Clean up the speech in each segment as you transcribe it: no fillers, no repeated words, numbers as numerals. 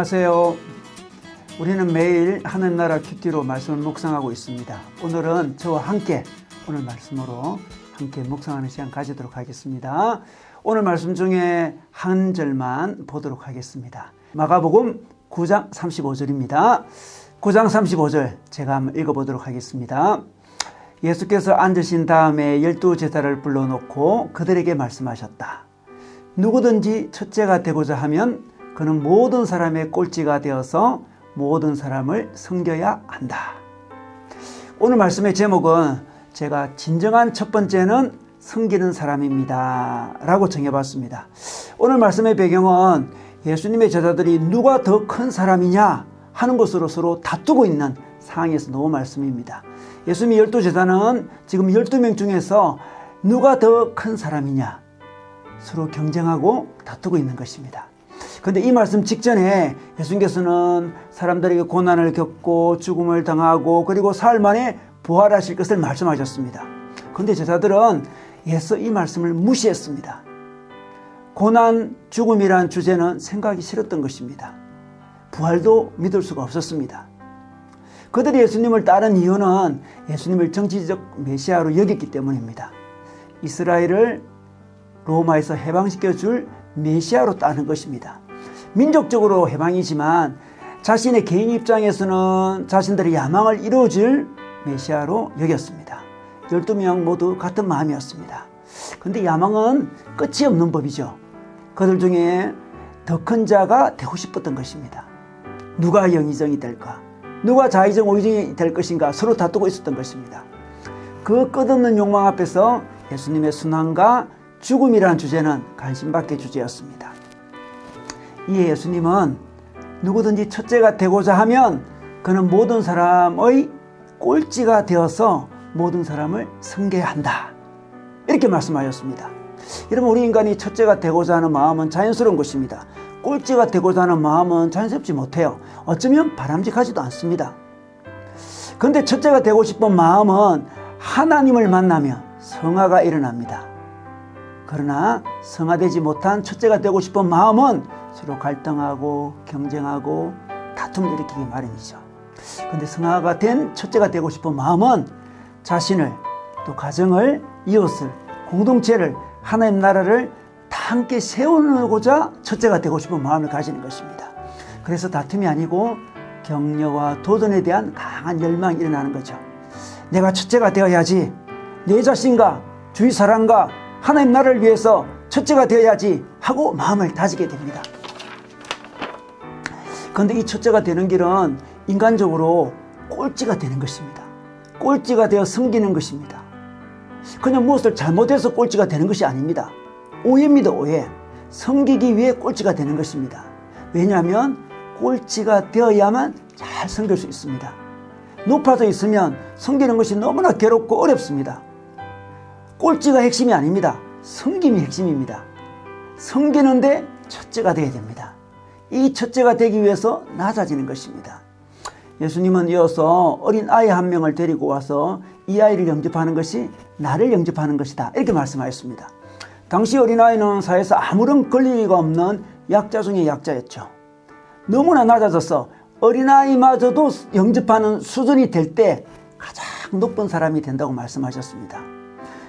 안녕하세요. 우리는 매일 하나님 나라 큐티로 말씀을 묵상하고 있습니다. 오늘은 저와 함께 오늘 말씀으로 함께 묵상하는 시간 가지도록 하겠습니다. 오늘 말씀 중에 한 절만 보도록 하겠습니다. 마가복음 9장 35절입니다. 9장 35절 제가 한번 읽어보도록 하겠습니다. 예수께서 앉으신 다음에 12제자를 불러놓고 그들에게 말씀하셨다. 누구든지 첫째가 되고자 하면 그는 모든 사람의 꼴찌가 되어서 모든 사람을 섬겨야 한다. 오늘 말씀의 제목은 제가 진정한 첫 번째는 섬기는 사람입니다 라고 정해봤습니다. 오늘 말씀의 배경은 예수님의 제자들이 누가 더 큰 사람이냐 하는 것으로 서로 다투고 있는 상황에서 놓은 말씀입니다. 예수님의 12제자는 지금 12명 중에서 누가 더 큰 사람이냐 서로 경쟁하고 다투고 있는 것입니다. 그런데 이 말씀 직전에 예수님께서는 사람들에게 고난을 겪고 죽음을 당하고 그리고 사흘 만에 부활하실 것을 말씀하셨습니다. 그런데 제자들은 예수 이 말씀을 무시했습니다. 고난, 죽음이란 주제는 생각이 싫었던 것입니다. 부활도 믿을 수가 없었습니다. 그들이 예수님을 따른 이유는 예수님을 정치적 메시아로 여겼기 때문입니다. 이스라엘을 로마에서 해방시켜 줄 메시아로 따는 것입니다. 민족적으로 해방이지만 자신의 개인 입장에서는 자신들의 야망을 이루어줄 메시아로 여겼습니다. 12명 모두 같은 마음이었습니다. 그런데 야망은 끝이 없는 법이죠. 그들 중에 더 큰 자가 되고 싶었던 것입니다. 누가 영의정이 될까? 누가 자의정 오의정이 될 것인가? 서로 다투고 있었던 것입니다. 그 끝없는 욕망 앞에서 예수님의 순환과 죽음이라는 주제는 관심밖의 주제였습니다. 이에 예수님은 누구든지 첫째가 되고자 하면 그는 모든 사람의 꼴찌가 되어서 모든 사람을 섬겨야 한다. 이렇게 말씀하셨습니다. 여러분, 우리 인간이 첫째가 되고자 하는 마음은 자연스러운 것입니다. 꼴찌가 되고자 하는 마음은 자연스럽지 못해요. 어쩌면 바람직하지도 않습니다. 그런데 첫째가 되고 싶은 마음은 하나님을 만나면 성화가 일어납니다. 그러나 성화되지 못한 첫째가 되고 싶은 마음은 서로 갈등하고 경쟁하고 다툼을 일으키기 마련이죠. 그런데 성화가 된 첫째가 되고 싶은 마음은 자신을 또 가정을 이웃을 공동체를 하나님 나라를 다 함께 세우고자 첫째가 되고 싶은 마음을 가지는 것입니다. 그래서 다툼이 아니고 격려와 도전에 대한 강한 열망이 일어나는 거죠. 내가 첫째가 되어야지, 내 자신과 주위 사람과 하나님 나라를 위해서 첫째가 되어야지 하고 마음을 다지게 됩니다. 그런데 이 첫째가 되는 길은 인간적으로 꼴찌가 되는 것입니다. 꼴찌가 되어 섬기는 것입니다. 그냥 무엇을 잘못해서 꼴찌가 되는 것이 아닙니다. 오해입니다. 오해. 섬기기 위해 꼴찌가 되는 것입니다. 왜냐하면 꼴찌가 되어야만 잘 섬길 수 있습니다. 높아져 있으면 섬기는 것이 너무나 괴롭고 어렵습니다. 꼴찌가 핵심이 아닙니다. 섬김이 핵심입니다. 섬기는데 첫째가 되어야 됩니다. 이 첫째가 되기 위해서 낮아지는 것입니다. 예수님은 이어서 어린 아이 한 명을 데리고 와서 이 아이를 영접하는 것이 나를 영접하는 것이다 이렇게 말씀하셨습니다. 당시 어린아이는 사회에서 아무런 권리가 없는 약자 중에 약자였죠. 너무나 낮아져서 어린아이마저도 영접하는 수준이 될 때 가장 높은 사람이 된다고 말씀하셨습니다.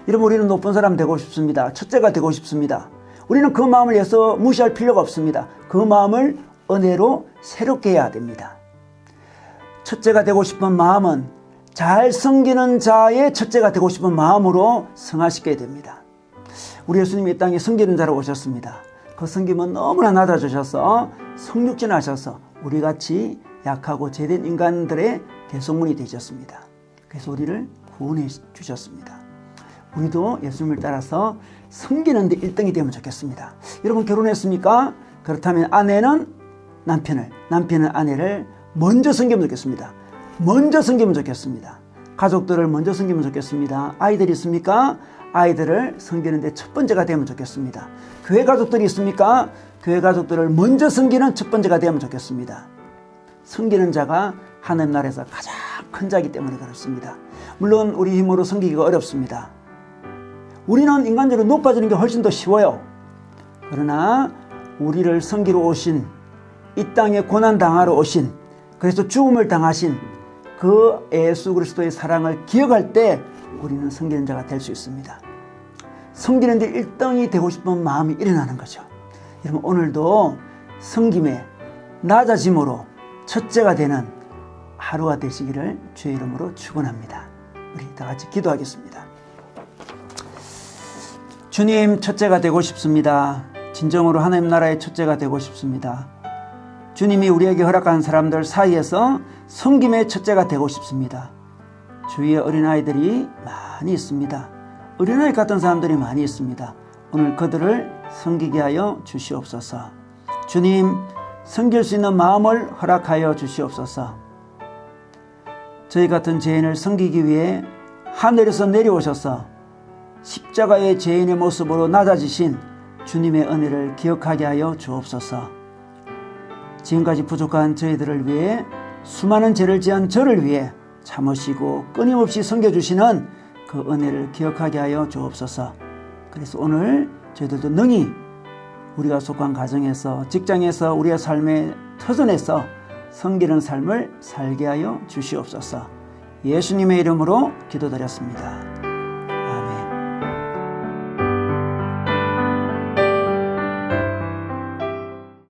여러분, 우리는 높은 사람 되고 싶습니다. 첫째가 되고 싶습니다. 우리는 그 마음을 위해서 무시할 필요가 없습니다. 그 마음을 은혜로 새롭게 해야 됩니다. 첫째가 되고 싶은 마음은 잘 섬기는 자의 첫째가 되고 싶은 마음으로 성화시켜야 됩니다. 우리 예수님이 이 땅에 섬기는 자로 오셨습니다. 그 섬김은 너무나 낮아지셔서 성육신하셔서 우리같이 약하고 죄된 인간들의 대속문이 되셨습니다. 그래서 우리를 구원해 주셨습니다. 우리도 예수님을 따라서 섬기는 데 1등이 되면 좋겠습니다. 여러분, 결혼했습니까? 그렇다면 아내는 남편을, 남편은 아내를 먼저 섬기면 좋겠습니다. 먼저 섬기면 좋겠습니다. 가족들을 먼저 섬기면 좋겠습니다. 아이들이 있습니까? 아이들을 섬기는 데 첫 번째가 되면 좋겠습니다. 교회 가족들이 있습니까? 교회 가족들을 먼저 섬기는 첫 번째가 되면 좋겠습니다. 섬기는 자가 하나님 나라에서 가장 큰 자이기 때문에 그렇습니다. 물론 우리 힘으로 섬기기가 어렵습니다. 우리는 인간적으로 높아지는 게 훨씬 더 쉬워요. 그러나 우리를 섬기러 오신 이 땅에 고난 당하러 오신, 그래서 죽음을 당하신 그 예수 그리스도의 사랑을 기억할 때 우리는 섬기는 자가 될 수 있습니다. 섬기는 데 1등이 되고 싶은 마음이 일어나는 거죠. 여러분, 오늘도 섬김에 낮아짐으로 첫째가 되는 하루가 되시기를 주의 이름으로 축원합니다. 우리 다 같이 기도하겠습니다. 주님, 첫째가 되고 싶습니다. 진정으로 하나님 나라의 첫째가 되고 싶습니다. 주님이 우리에게 허락한 사람들 사이에서 섬김의 첫째가 되고 싶습니다. 주위에 어린아이들이 많이 있습니다. 어린아이 같은 사람들이 많이 있습니다. 오늘 그들을 섬기게 하여 주시옵소서. 주님, 섬길 수 있는 마음을 허락하여 주시옵소서. 저희 같은 죄인을 섬기기 위해 하늘에서 내려오셔서 십자가의 죄인의 모습으로 낮아지신 주님의 은혜를 기억하게 하여 주옵소서. 지금까지 부족한 저희들을 위해, 수많은 죄를 지은 저를 위해 참으시고 끊임없이 섬겨주시는 그 은혜를 기억하게 하여 주옵소서. 그래서 오늘 저희들도 능히 우리가 속한 가정에서, 직장에서, 우리의 삶의 터전에서 섬기는 삶을 살게 하여 주시옵소서. 예수님의 이름으로 기도드렸습니다.